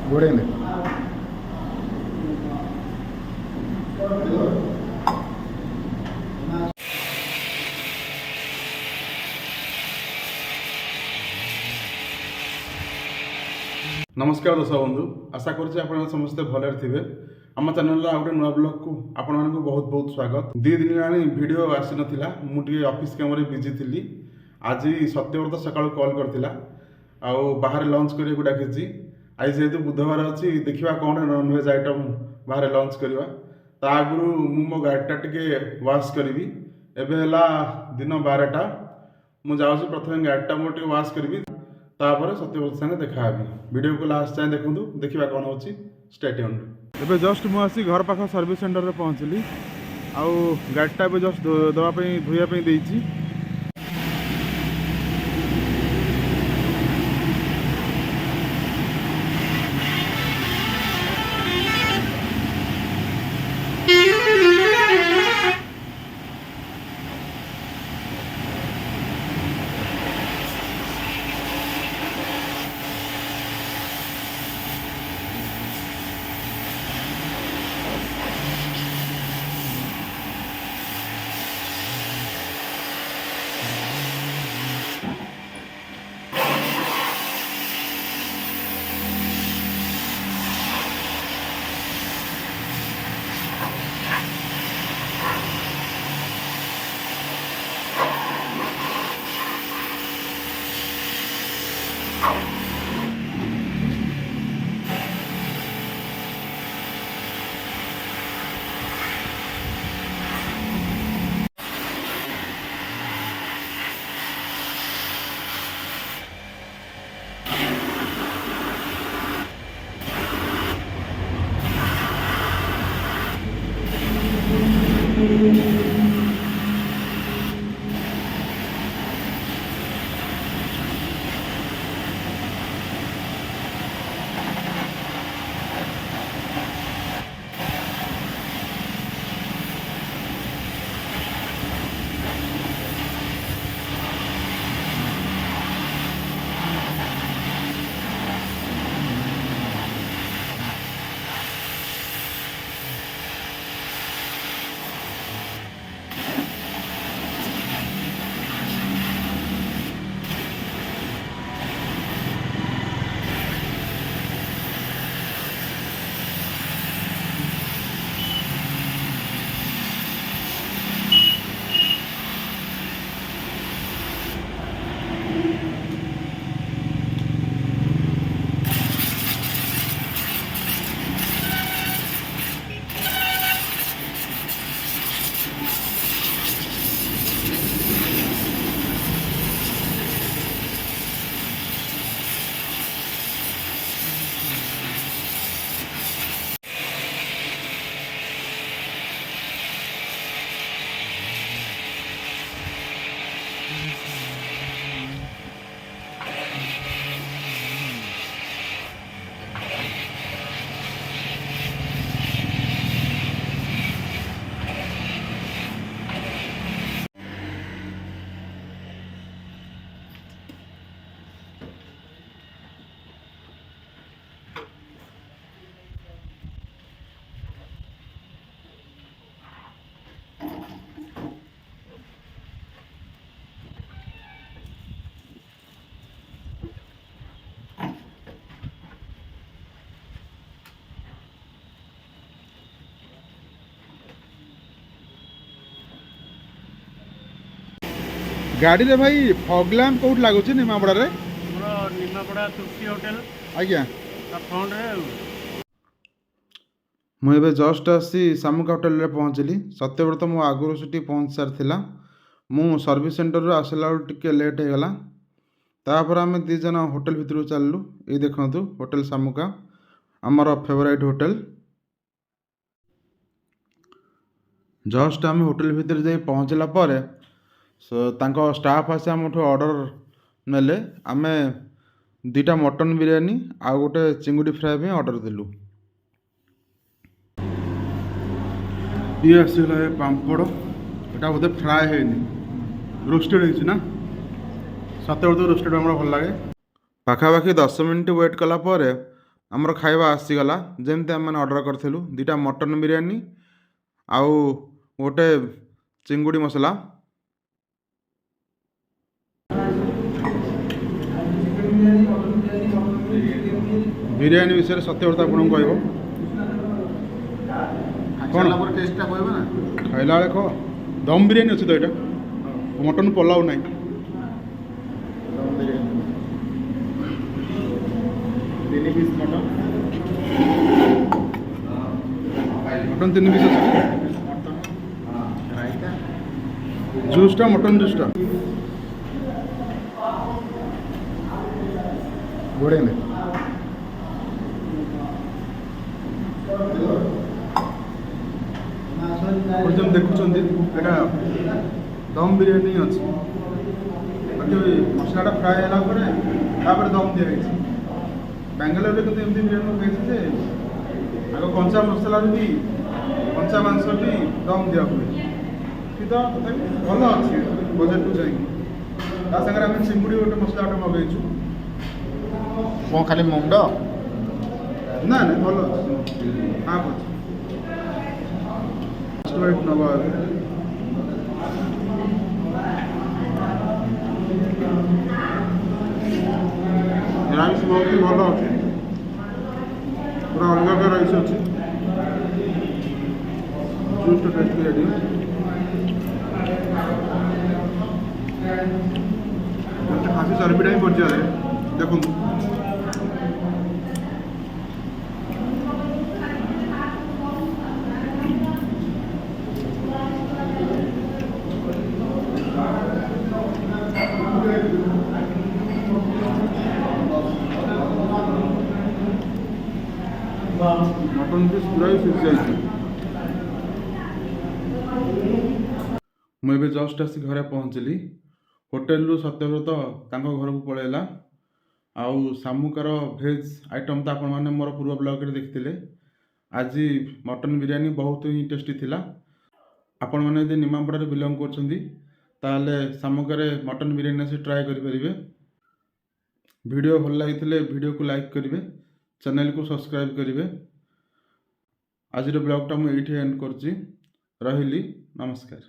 घोड़े में। नमस्कार दर्शक बंधु, आशा करुँ समस्ते भले थे। आम चैनल आ गए नुआ ब्लॉग को आपण मानक बहुत बहुत स्वागत। 2 दिन हेलानी वीडियो आसी नथिला, मुझे ऑफिस काम रे बिजी थी। आज सत्यव्रत सकाळ कॉल करथिला आउ बाहर लंच करिया डाकी। आज जेहेतु बुधवार अच्छी देखा कौन नॉनवेज आइटम बाहर लंच करवा। ता आगु मो गाड़ीटा टिके वाश करी। एबे दिन 12टा मु जाऊँ प्रथम गाड़ीटा मोटे वाश करी तापर सत्यव्रत संगे देखा वीडियो को लास्ट जाए देखूँ देखा कौन हो स्टे ट्यून्ड। एबे जस्ट मु आसी घर पाख सर्विस सेंटर रे पहुँचली आउ गाड़ीटा जस्ट दवाई धोयापी देइछि। गाड़ी रे भाई फॉग लैम्प कोट लागुची निमापड़ा रे? मोर निमापड़ा तृप्ति होटल आज्ञा फ्रंट रे। मु एबे जस्ट आसी सामुका होटल रे पहुँचली। सत्यव्रत मो आगुर से पहुँच सारी मु सर्विस सेंटर रू आसला टिके लेट हो गला। तापर आम दी जन होटल भितर चलू। ये देखु होटल सामुका आमर फेवरेट होटल। जस्ट आम होटल भितर जाई पहुँचला पर तांको स्टाफ आसे आम ऑर्डर नेले। आमे 2टा मटन बिरयानी आ गोटे चिंगुड़ी फ्राए भी ऑर्डर देलु। ये आसगला पापड़, यहाँ बोधे फ्राए है रोस्टेड है ना। सत्य रोस्टेड हमारा भल लगे। पाखापाखि 10 मिनट वेट कला ଆମର ଖାଇବା ଆସିଗଲା ଯେମିତି ଆମେ ଅର୍ଡ଼ର କରିଥିଲୁ। ଦୁଇଟା ମଟନ୍ ବିରିୟାନୀ ଆଉ ଗୋଟେ ଚିଙ୍ଗୁଡ଼ି ମସଲା। ବିରିୟାନୀ ବିଷୟରେ ସତ୍ୟବ୍ରତ ଆପଣଙ୍କୁ କହିବ। କ'ଣ ଟେଷ୍ଟଟା କହିବ ନା? ଖାଇଲା ବେଳେ କହ। ଦମ୍ ବିରିୟାନୀ ଅଛି ତ ଏଇଟା, ମଟନ୍ ପଲାଉ ନାହିଁ। ତିନି ପିସ୍ ମଟନ୍, ମଟନ୍ 3 ପିସ୍ ଅଛି। ମଟନ୍ ରାଇତା, ଜୁସ୍ଟା ମଟନ୍ ଜୁସ୍ଟା ଘୋଡ଼େଇ ନେ। ଆପଣ ଯେମିତି ଦେଖୁଛନ୍ତି ଏଇଟା ଦମ୍ ବିରିୟାନୀ ଅଛି। ବାକି ମସଲାଟା ଫ୍ରାଏ ହେଲା ପରେ ତାପରେ ଦମ୍ ଦିଆଯାଇଛି। ବାଙ୍ଗାଲୋରରେ କିନ୍ତୁ ଏମିତି ବିରିୟାନୀ ଖାଇଛି ଯେ ଆଗ କଞ୍ଚା ମସଲାରେ ବି କଞ୍ଚା ମାଂସ ବି ଦମ୍ ଦିଆ ହୁଏ। କିନ୍ତୁ ତଥାପି ଭଲ ଅଛି ବଜେଟକୁ ଯାଇକି। ତା ସାଙ୍ଗରେ ଆମେ ଚିଙ୍ଗୁଡ଼ି ଗୋଟେ ମସଲାଟା ମଗାଇଛୁ। କ'ଣ ଖାଲି ମୁଣ୍ଡ? ନା ନା ଭଲ ଅଛି, ହାଫ୍ ଅଛି। ରେଟ୍ ନେବା ଏବେ। ରାଇସ୍ ବହୁତ ଭଲ ଅଛି, ପୁରା ଅଲଗା ଅଲଗା ରାଇସ୍ ଅଛି। ଜୁସ୍ଟା ଟେଷ୍ଟ କରିବା ଟିକେ। ଖାସି ଚର୍ବିଟା ହିଁ ପଡ଼ିଯାଏ ଦେଖନ୍ତୁ। ମଟନ୍ ପିସ୍ ପୁରା ସିଝି ଯାଇଛି। ମୁଁ ଏବେ ଜଷ୍ଟ ଆସି ଘରେ ପହଞ୍ଚିଲି। ହୋଟେଲରୁ ସତ୍ୟବ୍ରତ ତାଙ୍କ ଘରକୁ ପଳେଇଲା। ଆଉ ଶାମୁକାର ଭେଜ୍ ଆଇଟମ୍ ତ ଆପଣମାନେ ମୋର ପୂର୍ବ ବ୍ଲଗ୍ରେ ଦେଖିଥିଲେ। ଆଜି ମଟନ୍ ବିରିୟାନୀ ବହୁତ ହିଁ ଟେଷ୍ଟି ଥିଲା। ଆପଣମାନେ ଯଦି ନିମାପଡ଼ାରେ ବିଲଙ୍ଗ କରୁଛନ୍ତି ତାହେଲେ ଶାମୁକାରେ ମଟନ୍ ବିରିୟାନୀ ଆସି ଟ୍ରାଏ କରିପାରିବେ। ଭିଡ଼ିଓ ଭଲ ଲାଗିଥିଲେ ଭିଡ଼ିଓକୁ ଲାଇକ୍ କରିବେ, ଚ୍ୟାନେଲକୁ ସବସ୍କ୍ରାଇବ୍ କରିବେ। ଆଜିର ବ୍ଲଗ୍ଟା ମୁଁ ଏଇଠି ଏଣ୍ଡ କରୁଛି। ରହିଲି, ନମସ୍କାର।